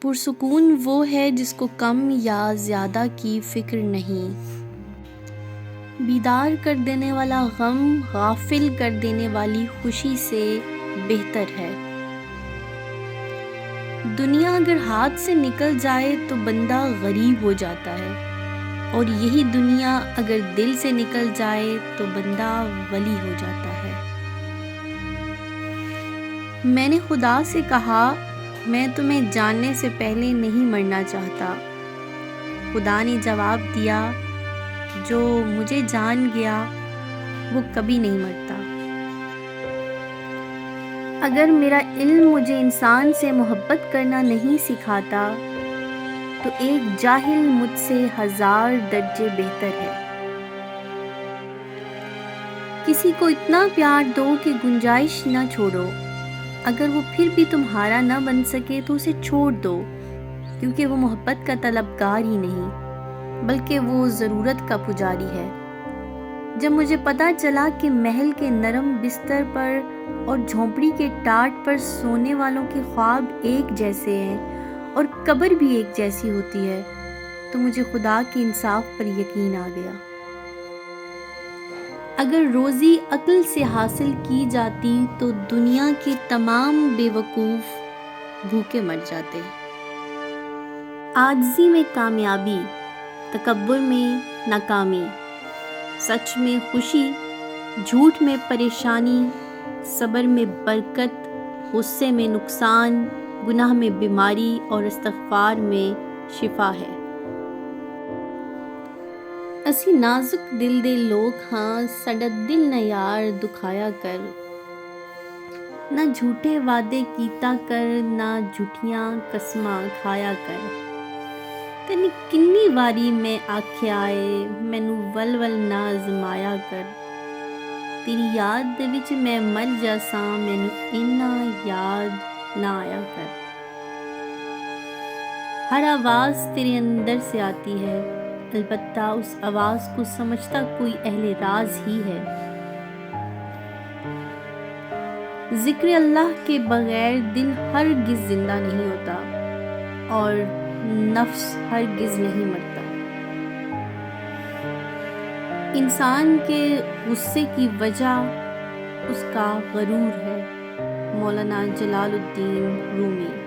پرسکون وہ ہے جس کو کم یا زیادہ کی فکر نہیں۔ بیدار کر دینے والا غم غافل کر دینے والی خوشی سے بہتر ہے۔ دنیا اگر ہاتھ سے نکل جائے تو بندہ غریب ہو جاتا ہے، اور یہی دنیا اگر دل سے نکل جائے تو بندہ ولی ہو جاتا ہے۔ میں نے خدا سے کہا، میں تمہیں جاننے سے پہلے نہیں مرنا چاہتا۔ خدا نے جواب دیا، جو مجھے جان گیا وہ کبھی نہیں مرتا۔ اگر میرا علم مجھے انسان سے محبت کرنا نہیں سکھاتا تو ایک جاہل مجھ سے 1000 درجے بہتر ہے۔ کسی کو اتنا پیار دو کہ گنجائش نہ چھوڑو، اگر وہ پھر بھی تمہارا نہ بن سکے تو اسے چھوڑ دو، کیونکہ وہ محبت کا طلبگار ہی نہیں بلکہ وہ ضرورت کا پجاری ہے۔ جب مجھے پتا چلا کہ محل کے نرم بستر پر اور جھونپڑی کے ٹاٹ پر سونے والوں کے خواب ایک جیسے ہیں اور قبر بھی ایک جیسی ہوتی ہے، تو مجھے خدا کے انصاف پر یقین آ گیا۔ اگر روزی عقل سے حاصل کی جاتی تو دنیا کے تمام بے وقوف بھوکے مر جاتے۔ عاجزی میں کامیابی، تکبر میں ناکامی، سچ میں خوشی، جھوٹ میں پریشانی، صبر میں برکت، غصے میں نقصان، گناہ میں بیماری اور استغفار میں شفا ہے۔ اسی نازک دل دے لوگ ہاں، ساڈا دل نہ یار دکھایا کر، نہ جھوٹے وعدے کیتا کر، نہ جھوٹیاں قسماں کھایا کر۔ تینی کنی واری میں آکھیا اے، مینوں ول ول نہ آزمایا کر، تیری یاد دے وچ میں مر جاساں، مینوں اینا یاد نہ آیا کر۔ ہر آواز تیرے اندر سے آتی ہے، البتہ اس آواز کو سمجھتا کوئی اہل راز ہی ہے۔ ذکر اللہ کے بغیر دل ہرگز زندہ نہیں ہوتا اور نفس ہرگز نہیں مرتا۔ انسان کے غصے کی وجہ اس کا غرور ہے۔ مولانا جلال الدین رومی۔